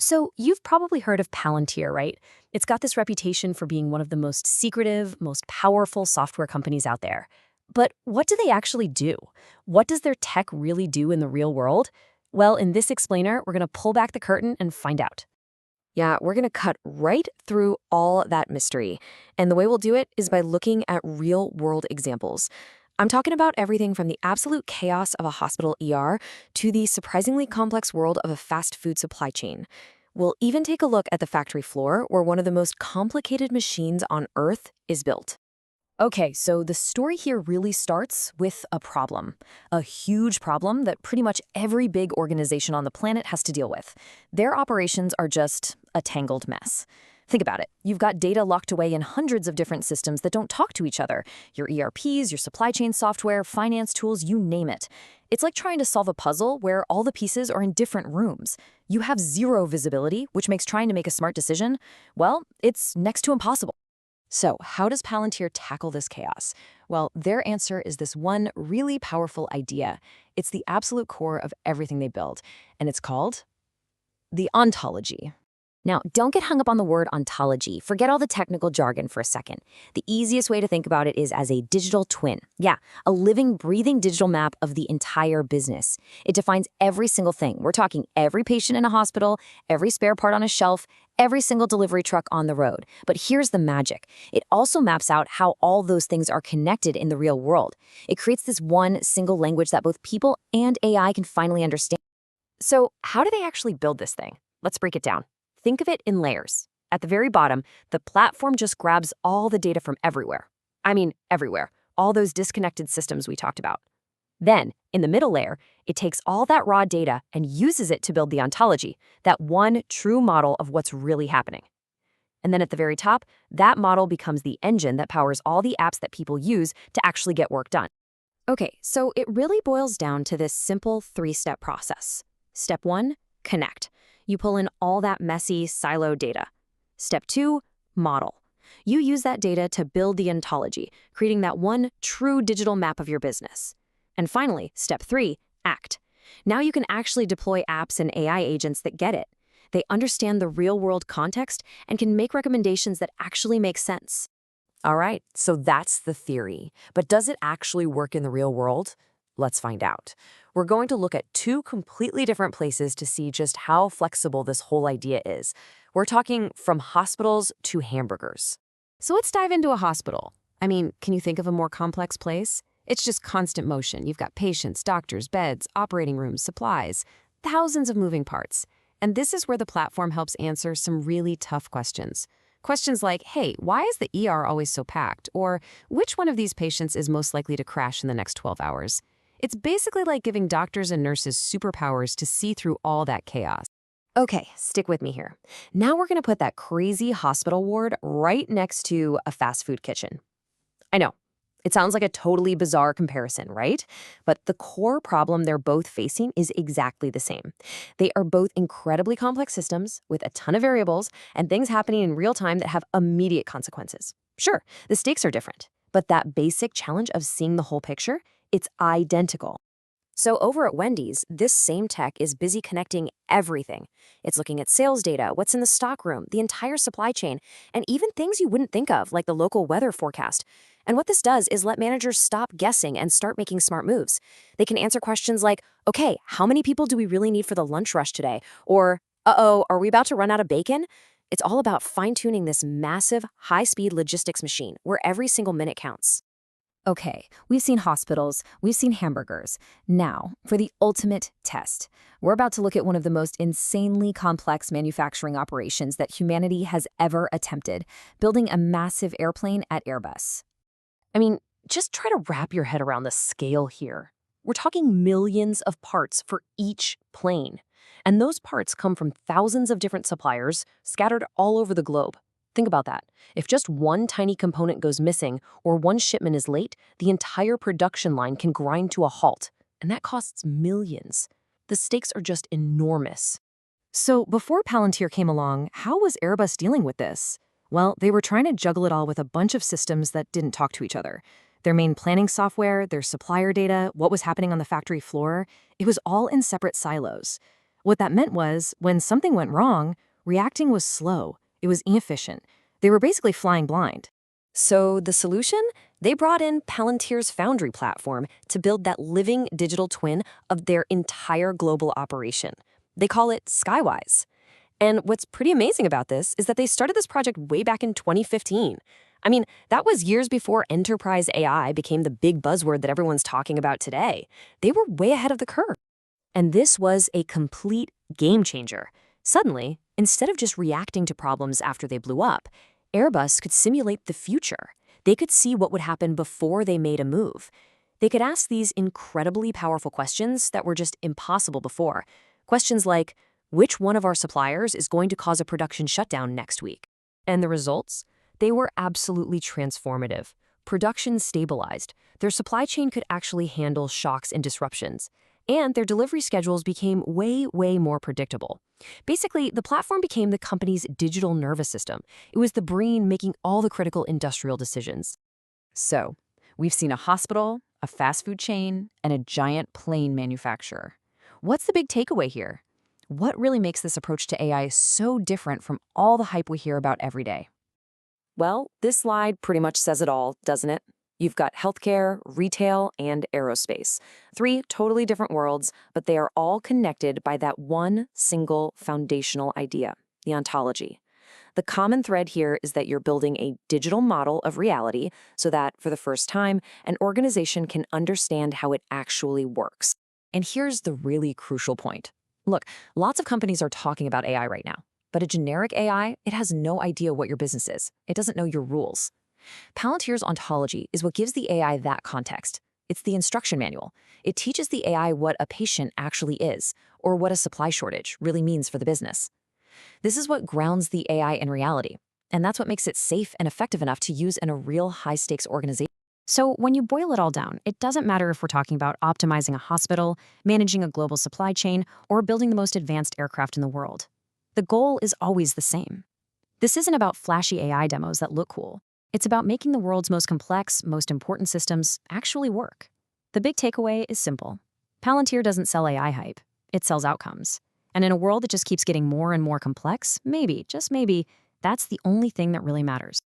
So, you've probably heard of Palantir, right? It's got this reputation for being one of the most secretive, most powerful software companies out there. But what do they actually do? What does their tech really do in the real world? Well, in this explainer, we're going to pull back the curtain and find out. Yeah, we're going to cut right through all that mystery. And the way we'll do it is by looking at real-world examples. I'm talking about everything from the absolute chaos of a hospital ER to the surprisingly complex world of a fast food supply chain. We'll even take a look at the factory floor where one of the most complicated machines on Earth is built. Okay, so the story here really starts with a problem. A huge problem that pretty much every big organization on the planet has to deal with. Their operations are just a tangled mess. Think about it. You've got data locked away in hundreds of different systems that don't talk to each other. Your ERPs, your supply chain software, finance tools, you name it. It's like trying to solve a puzzle where all the pieces are in different rooms. You have zero visibility, which makes trying to make a smart decision, well, it's next to impossible. So, how does Palantir tackle this chaos? Well, their answer is this one really powerful idea. It's the absolute core of everything they build, and it's called the ontology. Now, don't get hung up on the word ontology. Forget all the technical jargon for a second. The easiest way to think about it is as a digital twin. Yeah, a living, breathing digital map of the entire business. It defines every single thing. We're talking every patient in a hospital, every spare part on a shelf, every single delivery truck on the road. But here's the magic. It also maps out how all those things are connected in the real world. It creates this one single language that both people and AI can finally understand. So, how do they actually build this thing? Let's break it down. Think of it in layers. At the very bottom, the platform just grabs all the data from everywhere. I mean, everywhere. All those disconnected systems we talked about. Then, in the middle layer, it takes all that raw data and uses it to build the ontology, that one true model of what's really happening. And then at the very top, that model becomes the engine that powers all the apps that people use to actually get work done. Okay, so it really boils down to this simple three-step process. Step 1, connect. You pull in all that messy, siloed data. Step 2, model. You use that data to build the ontology, creating that one true digital map of your business. And finally, step 3, act. Now you can actually deploy apps and AI agents that get it. They understand the real-world context and can make recommendations that actually make sense. All right, so that's the theory. But does it actually work in the real world? Let's find out. We're going to look at two completely different places to see just how flexible this whole idea is. We're talking from hospitals to hamburgers. So let's dive into a hospital. I mean, can you think of a more complex place? It's just constant motion. You've got patients, doctors, beds, operating rooms, supplies, thousands of moving parts. And this is where the platform helps answer some really tough questions. Questions like, hey, why is the ER always so packed? Or which one of these patients is most likely to crash in the next 12 hours? It's basically like giving doctors and nurses superpowers to see through all that chaos. Okay, stick with me here. Now we're going to put that crazy hospital ward right next to a fast food kitchen. I know, it sounds like a totally bizarre comparison, right? But the core problem they're both facing is exactly the same. They are both incredibly complex systems with a ton of variables and things happening in real time that have immediate consequences. Sure, the stakes are different, but that basic challenge of seeing the whole picture, it's identical. So over at Wendy's, this same tech is busy connecting everything. It's looking at sales data, what's in the stockroom, the entire supply chain, and even things you wouldn't think of, like the local weather forecast. And what this does is let managers stop guessing and start making smart moves. They can answer questions like, okay, how many people do we really need for the lunch rush today? Or, uh-oh, are we about to run out of bacon? It's all about fine-tuning this massive, high-speed logistics machine where every single minute counts. Okay, we've seen hospitals, we've seen hamburgers. Now, for the ultimate test, we're about to look at one of the most insanely complex manufacturing operations that humanity has ever attempted, building a massive airplane at Airbus. I mean, just try to wrap your head around the scale here. We're talking millions of parts for each plane. And those parts come from thousands of different suppliers scattered all over the globe. Think about that. If just one tiny component goes missing or one shipment is late, the entire production line can grind to a halt, and that costs millions. The stakes are just enormous. So before Palantir came along, how was Airbus dealing with this? Well, they were trying to juggle it all with a bunch of systems that didn't talk to each other. Their main planning software, their supplier data, what was happening on the factory floor, it was all in separate silos. What that meant was, when something went wrong, reacting was slow. It was inefficient. They were basically flying blind. So the solution? They brought in Palantir's Foundry platform to build that living digital twin of their entire global operation. They call it Skywise. And what's pretty amazing about this is that they started this project way back in 2015. I mean, that was years before enterprise AI became the big buzzword that everyone's talking about today. They were way ahead of the curve. And this was a complete game changer. Suddenly, instead of just reacting to problems after they blew up, Airbus could simulate the future. They could see what would happen before they made a move. They could ask these incredibly powerful questions that were just impossible before. Questions like, which one of our suppliers is going to cause a production shutdown next week? And the results? They were absolutely transformative. Production stabilized. Their supply chain could actually handle shocks and disruptions. And their delivery schedules became way more predictable. Basically, the platform became the company's digital nervous system. It was the brain making all the critical industrial decisions. So, we've seen a hospital, a fast food chain, and a giant plane manufacturer. What's the big takeaway here? What really makes this approach to AI so different from all the hype we hear about every day? Well, this slide pretty much says it all, doesn't it? You've got healthcare, retail, and aerospace. 3 totally different worlds, but they are all connected by that one single foundational idea, the ontology. The common thread here is that you're building a digital model of reality so that, for the first time, an organization can understand how it actually works. And here's the really crucial point. Look, lots of companies are talking about AI right now, but a generic AI, it has no idea what your business is. It doesn't know your rules. Palantir's ontology is what gives the AI that context. It's the instruction manual. It teaches the AI what a patient actually is, or what a supply shortage really means for the business. This is what grounds the AI in reality, and that's what makes it safe and effective enough to use in a real high-stakes organization. So when you boil it all down, it doesn't matter if we're talking about optimizing a hospital, managing a global supply chain, or building the most advanced aircraft in the world. The goal is always the same. This isn't about flashy AI demos that look cool. It's about making the world's most complex, most important systems actually work. The big takeaway is simple. Palantir doesn't sell AI hype. It sells outcomes. And in a world that just keeps getting more and more complex, maybe, just maybe, that's the only thing that really matters.